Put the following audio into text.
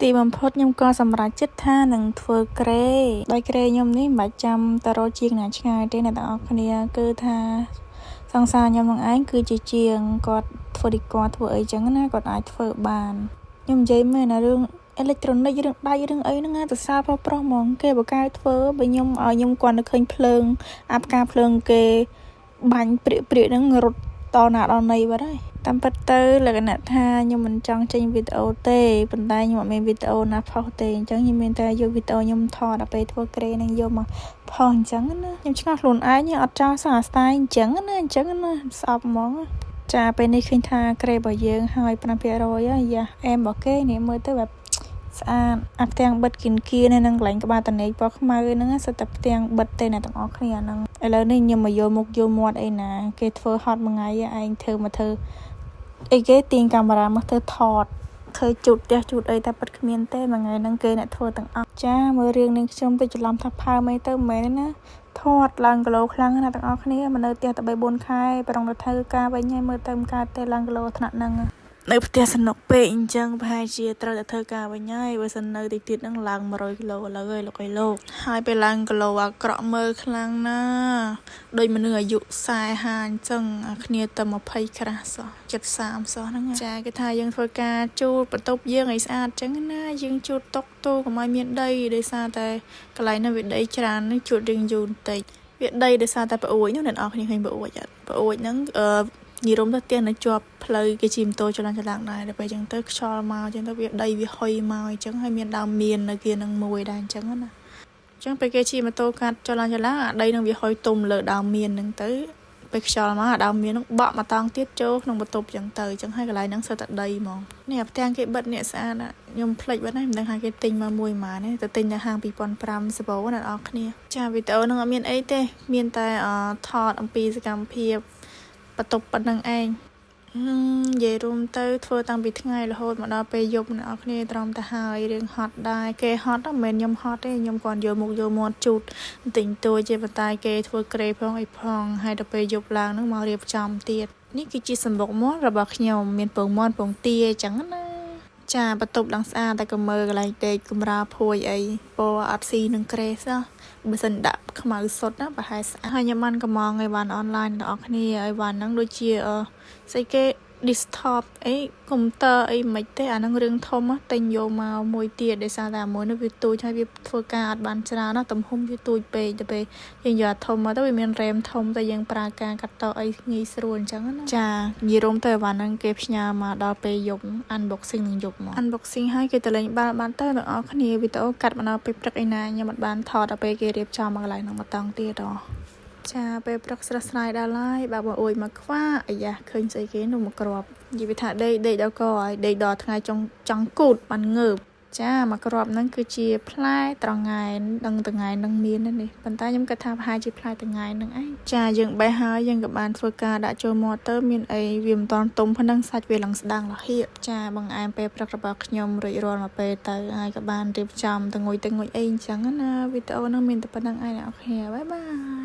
ទីបំផុតខ្ញុំក៏សម្រេចចិត្តថានឹងធ្វើក្រេដោយក្រេខ្ញុំនេះមិនបាច់ចាំទៅរកជាងណាឆ្ងាយទេអ្នកទាំងអស់គ្នាគឺថាសង្សារខ្ញុំនឹងឯងគឺជាជាងគាត់ធ្វើឌីក័រធ្វើអីចឹងណាគាត់អាចធ្វើបានខ្ញុំនិយាយមែនណារឿងអេឡិចត្រូនិករឿងដៃរឿងអីហ្នឹងទៅសារប្រុសហ្មងគេបកកែធ្វើបើខ្ញុំឲ្យខ្ញុំគាត់នៅឃើញភ្លើងអាប់ការភ្លើងគេបាញ់ព្រាកហ្នឹងរត់តណាដល់ណីបាត់ហើយតាមពិតទៅលក្ខណៈថាខ្ញុំមិនចង់ចេញវីដេអូទេប៉ុន្តែខ្ញុំអត់មានវីដេអូណាផុសទេអញ្ចឹងខ្ញុំមានតែយកវីដេអូខ្ញុំថតដល់ពេលធ្វើក្រេនឹងយកមកផុសអញ្ចឹងណាខ្ញុំឆ្ងល់ខ្លួនឯងអត់ចោលសោះអាស្ទាយអញ្ចឹងណាស្អប់ហ្មងចាពេលនេះឃើញថាក្រេរបស់យើងហើយ5%ហើយយ៉ាអែមរបស់គេនេះមើលទៅបែបស្អាតអាផ្ទាំងបិទគៀននឹងកន្លែងក្បាលតនេកពណ៌ខ្មៅហ្នឹងសិតតែផ្ទាំងបិទទេអ្នកទាំងអស់គ្នាហ្នឹងឥឡូវនេះខ្ញុំមកយកមុខយកមាត់អីណាគេធ្វើហត់មួយថ្ងៃឯងធ្វើអីគេទាញកាមេរ៉ាមកធ្វើថតធ្វើជូតផ្ទះជូតអីតែប៉ិតគ្មានទេមួយថ្ងៃហ្នឹងគេអ្នកធ្វើទាំងអស់ចាមើលរឿងនេះខ្ញុំទៅច្រឡំថាផើមអីទៅមិនមែនណាថតឡើងគីឡូខ្លាំងណាស់ទាំងអស់គ្នាមកនៅផ្ទះតែ3-4ខែប្រងទៅធ្វើការវិញហើយមើលទៅមិនកើតទេឡើងគីឡូថ្នាក់ហ្នឹងនៅផ្ទះសនុកពេកអញ្ចឹងប្រហែលជាត្រូវតែធ្វើការវិញហើយបើសិននៅតិចទៀតហ្នឹងឡើង100គីឡូឥឡូវហើយលោកអីលោកហើយពេលឡើងគីឡូអាក្រក់មើលខ្លាំងណាស់ដូចមនុស្សអាយុ40 50អញ្ចឹងអាគ្នាតែ20ក្រាស់សោះ70-30សោះហ្នឹងចាគេថាយើងធ្វើការជូតបន្ទប់យើងឲ្យស្អាតអញ្ចឹងណាយើងជូតតុកទូកុំឲ្យមានដីដោយសារតែកន្លែងហ្នឹងវាដីច្រើននេះជូតរៀងយូរបន្តិចវាដីដោយសារតែប្អួយនោះអ្នកនរគ្នាឃើញប្អួយអត់ប្អួយហ្នឹងនិយាយរំទៅផ្ទះនៅជាប់ផ្លូវគេជិះម៉ូតូចលឡើងដែរដល់ពេលអញ្ចឹងទៅខ្យល់មកអញ្ចឹងទៅវាដីវាហុយមកអញ្ចឹងហើយមានដើមមៀននៅkiaនឹងមួយដែរអញ្ចឹងណាអញ្ចឹងពេលគេជិះម៉ូតូកាត់ចលឡើងអាដីនឹងវាហុយទុំលើដើមមៀនហ្នឹងទៅពេលខ្យល់មកអាដើមមៀនហ្នឹងបក់មកតង់ទៀតចូលក្នុងបន្ទប់អញ្ចឹងទៅអញ្ចឹងហើយកន្លែងហ្នឹងសិតតែដីហ្មងនេះអាផ្ទាំងគេបិទនេះស្អាតខ្ញុំភ្លេចបាត់ហើយមិនដឹងថាគេទិញមកមួយម៉ានទេទៅទិញនៅហាង2005សបោណាអ្នកនរគ្នាចាវីដេអូហ្នឹងអត់មានអីទេមានតែថតអំពីសកម្មភាពបន្ទប់ប៉ុណ្្នឹងឯងនិយាយរួមទៅធ្វើតាំងពីថ្ងៃរហូតមកដល់ពេលយប់អ្នកនរគ្នាត្រមទៅហើយរឿងហត់ដែរគេហត់មិនមែនខ្ញុំហត់ទេខ្ញុំគាត់យកមុខយកមាត់ជូតទិញតួជាបន្តែគេធ្វើក្រេផងអីផងហើយដល់ពេលយប់ឡើងហ្នឹងមករៀបចំទៀតនេះគឺជាសម្បុកមាត់របស់ខ្ញុំមានពងមាត់ពងទាអញ្ចឹងណាចាបន្ទប់ឡើងស្អាតតែក៏មើលកន្លែងដេកកម្រាលភួយអីពណ៌អត់ស៊ីនឹងក្រេសោះបើសិនដាក់ខ្មៅសុទ្ធណាប្រហែលស្អាតហើយខ្ញុំបានកំងឲ្យបានអនឡាញដល់អ្នកគ្នាឲ្យបានហ្នឹងដូចជាស្អីគេ desktop អីកុំព្យូទ័រអីមិនទេអាហ្នឹងរឿងធំទិញយកមកមួយទៀតដោយសារតែមួយនោះវាទូចហើយវាធ្វើការអត់បានច្រើនណាទំហំវាទូចពេកទៅពេលយើងយកអាធំមកទៅវាមាន RAM ធំតែយើងប្រើការកាត់តអីងាយស្រួលអញ្ចឹងណាចានិយាយរួមទៅអាហ្នឹងគេផ្ញើមកដល់ពេលយប់ unboxing នឹងយប់មក unboxing ហើយគេទៅលេងបាល់បានទៅអ្នកនរគ្នាវីដេអូកាត់មកដល់ពេលព្រឹកឯណាខ្ញុំអត់បានថតដល់ពេលគេរៀបចំមកកន្លែងហ្នឹងមកតង់ទៀតចាពេលព្រឹកស្រស់ស្រាយដល់ហើយបើអួយមកខ្វាអាយ៉ាឃើញស្អីគេនោះមកក្របនិយាយថាដេកដល់កហើយដេកដល់ថ្ងៃចង់គូតបានងើបចាមកក្របហ្នឹងគឺជាផ្លែត្រঙែនដឹងត្រঙែននឹងមាននេះប៉ុន្តែខ្ញុំគិតថាប្រហែលជាផ្លែត្រঙែនហ្នឹងឯងចាយើងបេះហើយយើងក៏បានធ្វើការដាក់ចូលមាត់ទៅមានអីវាមិនតន់ទុំហ្នឹងសាច់វាឡើងស្ដាងលហៀកចាបង្អែមពេលព្រឹករបស់ខ្ញុំរួចរាល់មកពេលទៅហើយក៏បានរៀបចំទៅងុយអីអញ្ចឹងណាវីដេអូហ្នឹងមានតែប៉ុណ្្នឹងឯងអ្នកនរគ្នាបាយបាយ